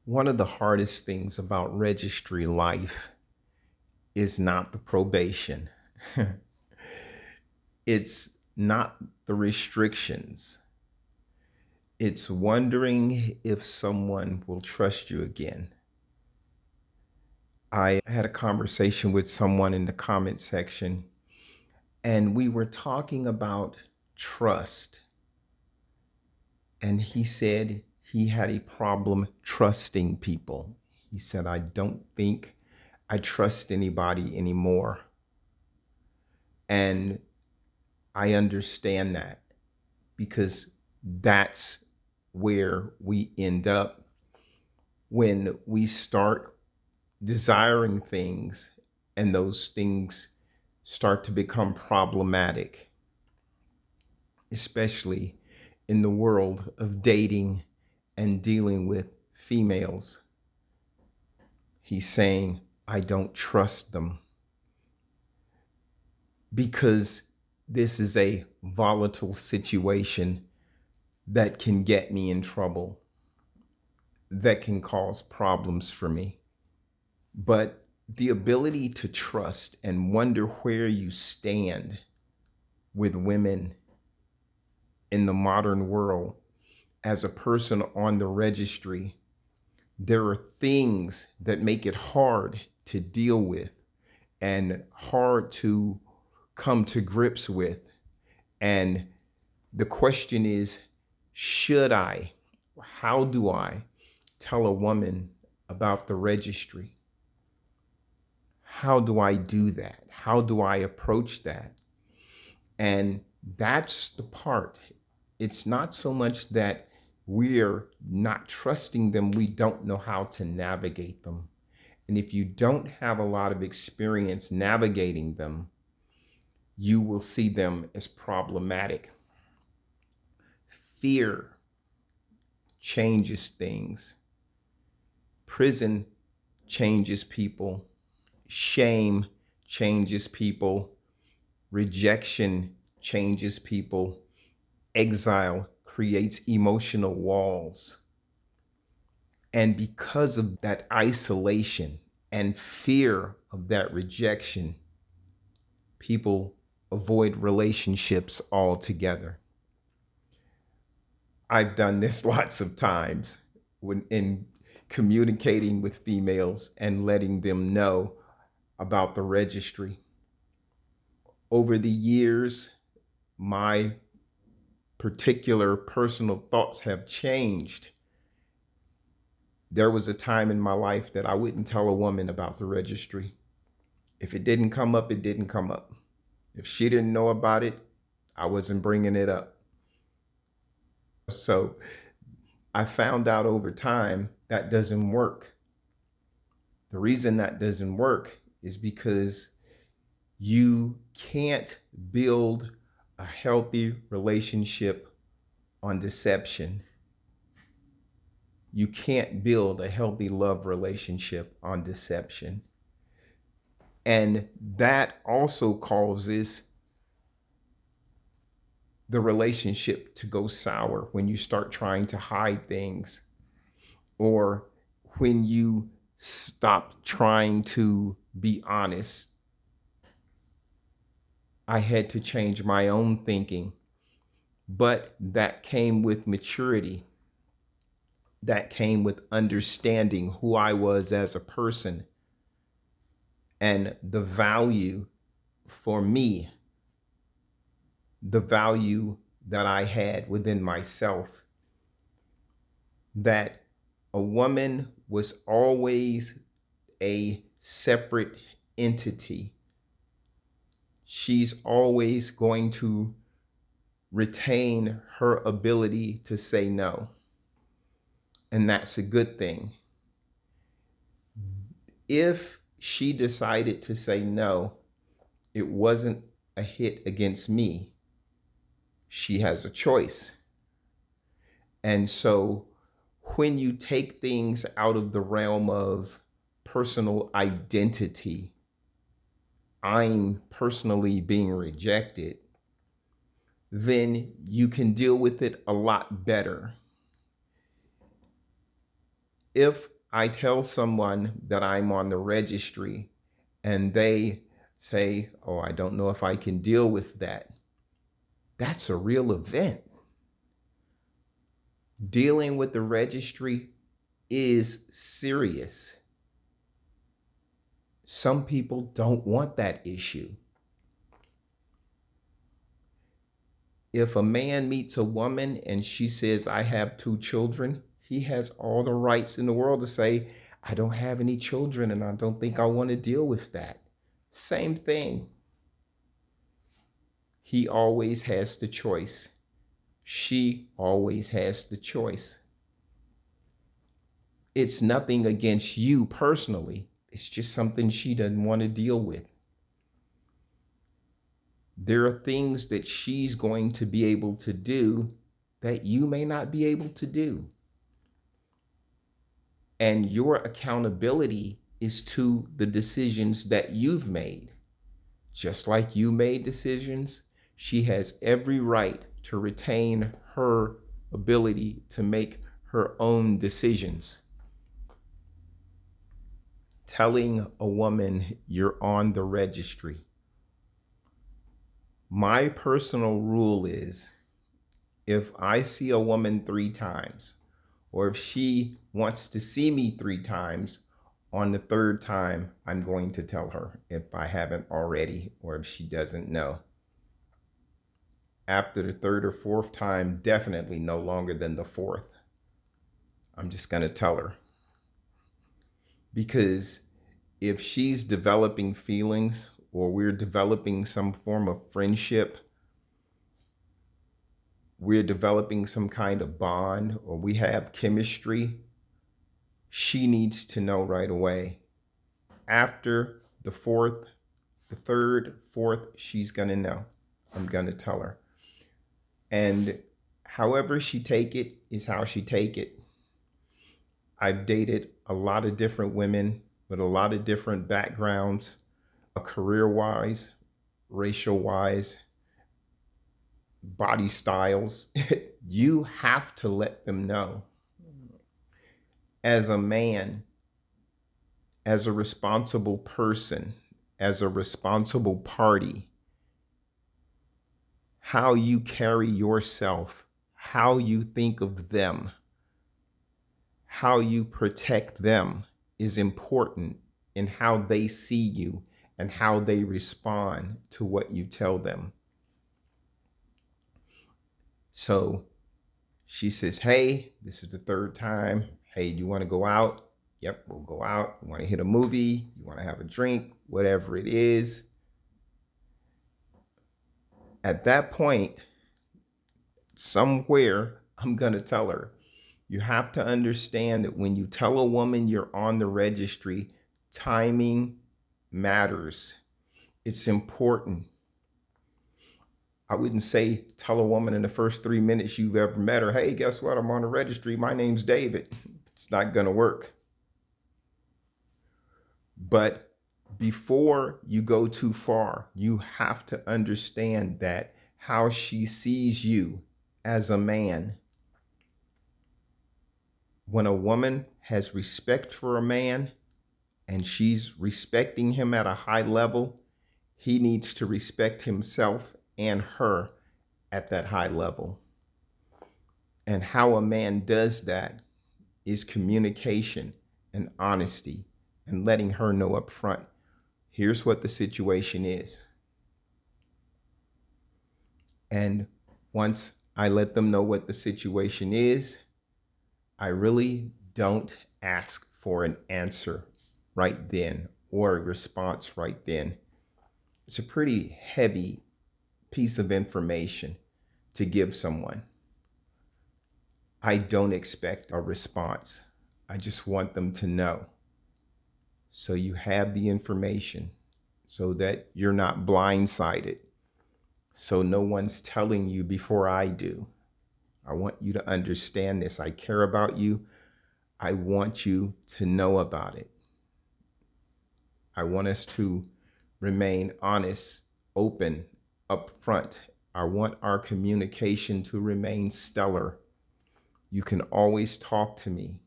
One of the hardest things about registry life is not the probation. It's not the restrictions. It's wondering if someone will trust you again. I had a conversation with someone in the comment section, and we were talking about trust. And he said he had a problem trusting people. He said, I don't think I trust anybody anymore. And I understand that because that's where we end up when we start desiring things and those things start to become problematic, especially in the world of dating and dealing with females. He's saying, I don't trust them because this is a volatile situation that can get me in trouble, that can cause problems for me. But the ability to trust and wonder where you stand with women in the modern world as a person on the registry, there are things that make it hard to deal with and hard to come to grips with. And the question is, should I, how do I tell a woman about the registry? How do I do that? How do I approach that? And that's the part. It's not so much that we're not trusting them, we don't know how to navigate them. And if you don't have a lot of experience navigating them, you will see them as problematic. Fear changes things. Prison changes people. Shame changes people. Rejection changes people. Exile creates emotional walls. And because of that isolation and fear of that rejection, people avoid relationships altogether. I've done this lots of times when in communicating with females and letting them know about the registry. Over the years, my particular personal thoughts have changed. There was a time in my life that I wouldn't tell a woman about the registry. If it didn't come up, it didn't come up. If she didn't know about it, I wasn't bringing it up. So I found out over time that doesn't work. The reason that doesn't work is because you can't build a healthy relationship on deception. You can't build a healthy love relationship on deception. And that also causes the relationship to go sour when you start trying to hide things, or when you stop trying to be honest. I had to change my own thinking, but that came with maturity. That came with understanding who I was as a person and the value for me, the value that I had within myself, that a woman was always a separate entity. She's always going to retain her ability to say no. And that's a good thing. If she decided to say no, it wasn't a hit against me. She has a choice. And so when you take things out of the realm of personal identity, I'm personally being rejected, then you can deal with it a lot better. If I tell someone that I'm on the registry and they say, oh, I don't know if I can deal with that, that's a real event. Dealing with the registry is serious. Some people don't want that issue. If a man meets a woman and she says, I have 2 children, he has all the rights in the world to say, I don't have any children and I don't think I want to deal with that. Same thing. He always has the choice. She always has the choice. It's nothing against you personally. It's just something she doesn't want to deal with. There are things that she's going to be able to do that you may not be able to do. And your accountability is to the decisions that you've made. Just like you made decisions, she has every right to retain her ability to make her own decisions. Telling a woman you're on the registry. My personal rule is, if I see a woman 3 times, or if she wants to see me 3 times, on the 3rd time, I'm going to tell her if I haven't already, or if she doesn't know. After the 3rd or 4th time, definitely no longer than the 4th. I'm just going to tell her. Because if she's developing feelings, or we're developing some form of friendship, we're developing some kind of bond, or we have chemistry, she needs to know right away. After the 4th, the 3rd, 4th, she's going to know. I'm going to tell her. And however she take it is how she take it. I've dated a lot of different women with a lot of different backgrounds, career-wise, racial-wise, body styles. You have to let them know. As a man, as a responsible person, as a responsible party, how you carry yourself, how you think of them, how you protect them is important in how they see you and how they respond to what you tell them. So she says, hey, this is the 3rd time. Hey, do you want to go out? Yep, we'll go out. You want to hit a movie? You want to have a drink? Whatever it is. At that point, somewhere, I'm going to tell her, you have to understand that when you tell a woman you're on the registry, timing matters. It's important. I wouldn't say tell a woman in the first 3 minutes you've ever met her, hey, guess what? I'm on the registry. My name's David. It's not going to work. But before you go too far, you have to understand that how she sees you as a man. When a woman has respect for a man and she's respecting him at a high level, he needs to respect himself and her at that high level. And how a man does that is communication and honesty and letting her know up front, here's what the situation is. And once I let them know what the situation is, I really don't ask for an answer right then or a response right then. It's a pretty heavy piece of information to give someone. I don't expect a response. I just want them to know. So you have the information so that you're not blindsided. So no one's telling you before I do. I want you to understand this. I care about you. I want you to know about it. I want us to remain honest, open, upfront. I want our communication to remain stellar. You can always talk to me.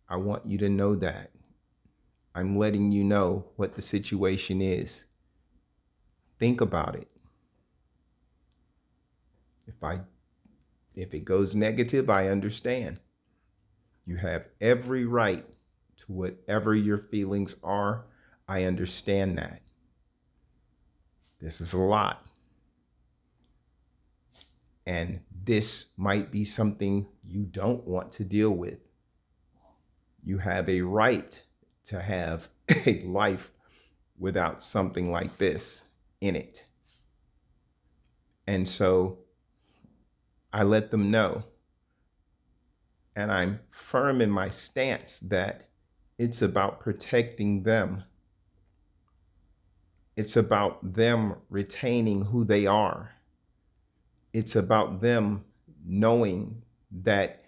I want you to know that. I'm letting you know what the situation is. Think about it. If it goes negative, I understand. You have every right to whatever your feelings are. I understand that. This is a lot. And this might be something you don't want to deal with. You have a right to have a life without something like this in it. And so I let them know. And I'm firm in my stance that it's about protecting them. It's about them retaining who they are. It's about them knowing that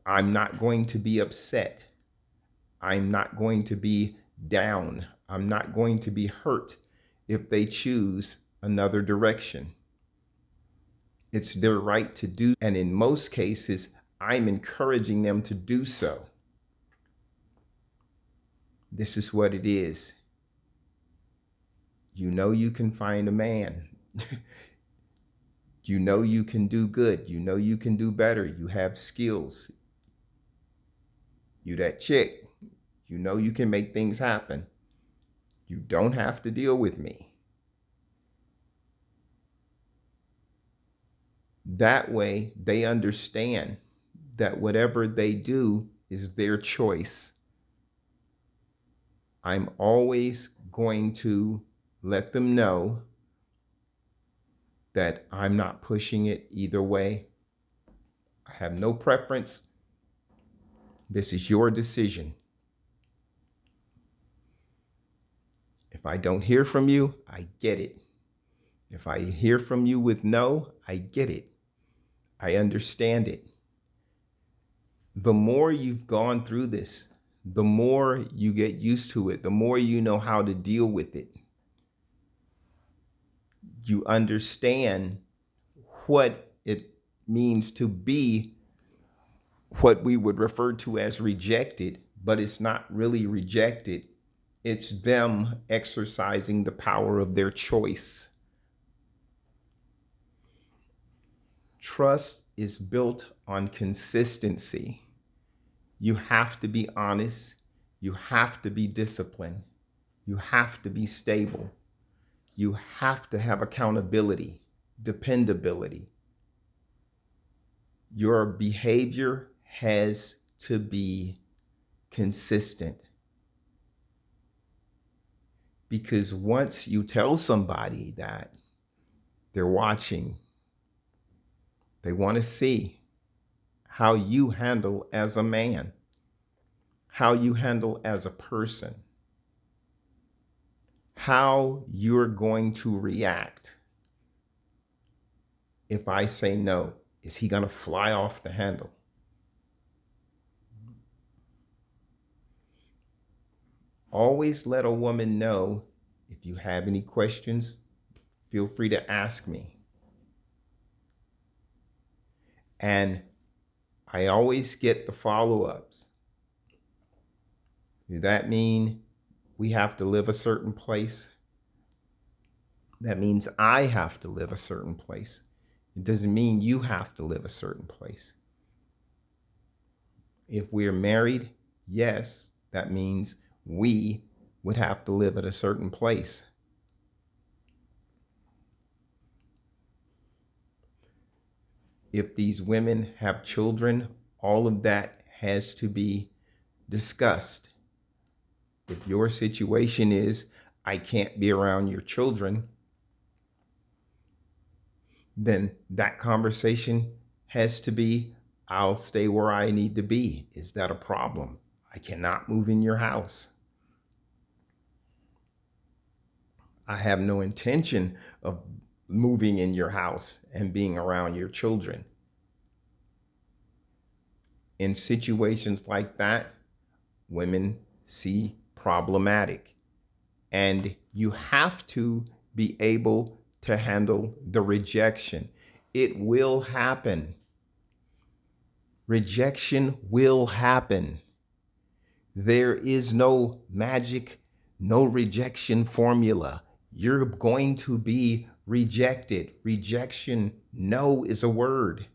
I'm not going to be upset. I'm not going to be down. I'm not going to be hurt if they choose another direction. It's their right to do, and in most cases, I'm encouraging them to do so. This is what it is. You know you can find a man. You know you can do good. You know you can do better. You have skills. You that chick. You know you can make things happen. You don't have to deal with me. That way, they understand that whatever they do is their choice. I'm always going to let them know that I'm not pushing it either way. I have no preference. This is your decision. If I don't hear from you, I get it. If I hear from you with no, I get it. I understand it. The more you've gone through this, the more you get used to it, the more you know how to deal with it. You understand what it means to be what we would refer to as rejected, but it's not really rejected. It's them exercising the power of their choice. Trust is built on consistency. You have to be honest. You have to be disciplined. You have to be stable. You have to have accountability, dependability. Your behavior has to be consistent. Because once you tell somebody that, they're watching, they want to see how you handle as a man, how you handle as a person, how you're going to react. If I say no, is he going to fly off the handle? Always let a woman know if you have any questions, feel free to ask me. And I always get the follow-ups. Does that mean we have to live a certain place? That means I have to live a certain place. It doesn't mean you have to live a certain place. If we're married, yes, that means we would have to live at a certain place. If these women have children, all of that has to be discussed. If your situation is, I can't be around your children, then that conversation has to be, I'll stay where I need to be. Is that a problem? I cannot move in your house. I have no intention of moving in your house and being around your children. In situations like that, women see problematic, and you have to be able to handle the rejection. It will happen. Rejection will happen. There is no magic, no rejection formula. You're going to be rejected. Rejection, no, is a word.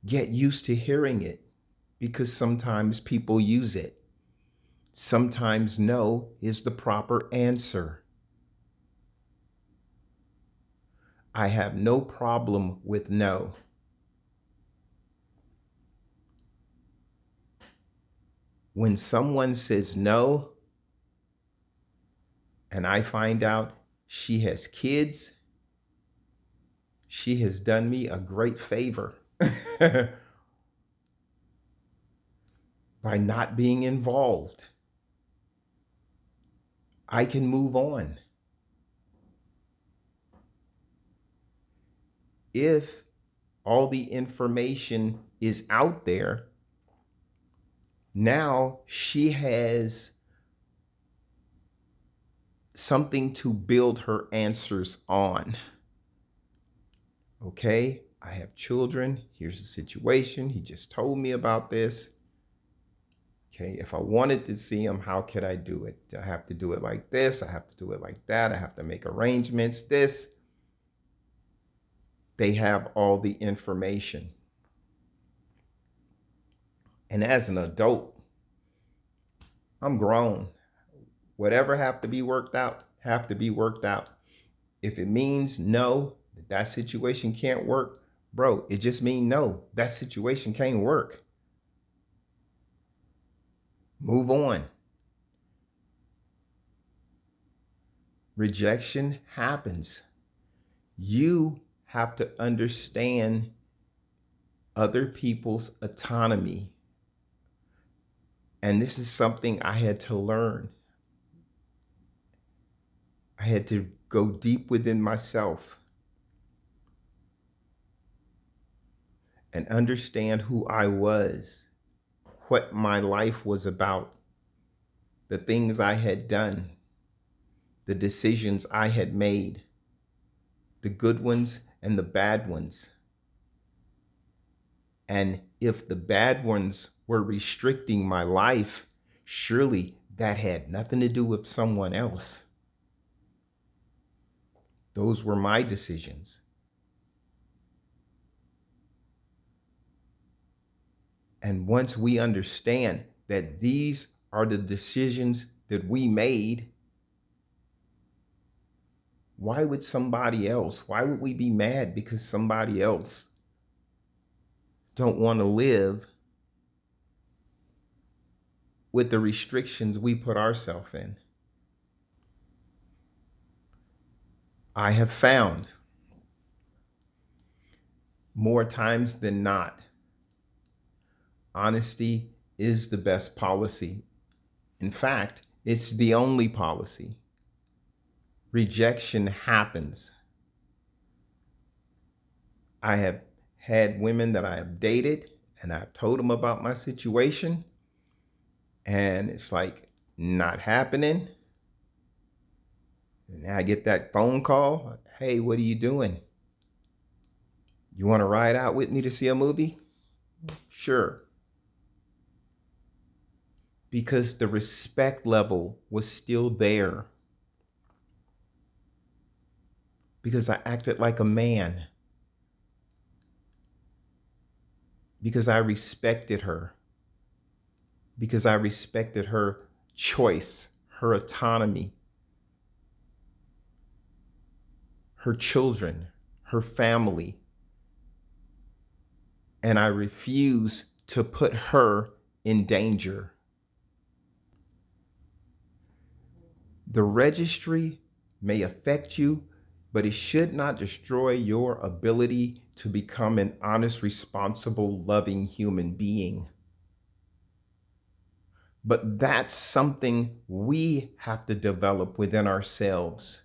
Get used to hearing it because sometimes people use it. Sometimes no is the proper answer. I have no problem with no. When someone says no, and I find out she has kids, she has done me a great favor by not being involved. I can move on. If all the information is out there, now she has something to build her answers on. Okay, I have children. Here's the situation. He just told me about this. Okay, if I wanted to see him, how could I do it? I have to do it like this. I have to do it like that. I have to make arrangements. This. They have all the information. And as an adult, I'm grown. Whatever have to be worked out, have to be worked out. If it means no, that situation can't work, bro, it just means no, that situation can't work. Move on. Rejection happens. You have to understand other people's autonomy. And this is something I had to learn. I had to go deep within myself and understand who I was, what my life was about, the things I had done, the decisions I had made, the good ones and the bad ones. And if the bad ones were restricting my life, surely that had nothing to do with someone else. Those were my decisions. And once we understand that these are the decisions that we made, why would somebody else, why would we be mad because somebody else don't want to live with the restrictions we put ourselves in? I have found more times than not, honesty is the best policy. In fact, it's the only policy. Rejection happens. I have had women that I have dated and I've told them about my situation and it's like not happening. And I get that phone call. Hey, what are you doing? You want to ride out with me to see a movie? Sure. Because the respect level was still there. Because I acted like a man. Because I respected her. Because I respected her choice, her autonomy, her children, her family. And I refuse to put her in danger. The registry may affect you, but it should not destroy your ability to become an honest, responsible, loving human being. But that's something we have to develop within ourselves.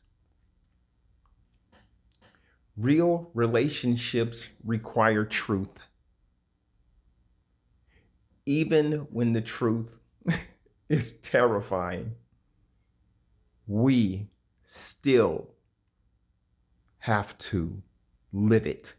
Real relationships require truth. Even when the truth is terrifying, we still have to live it.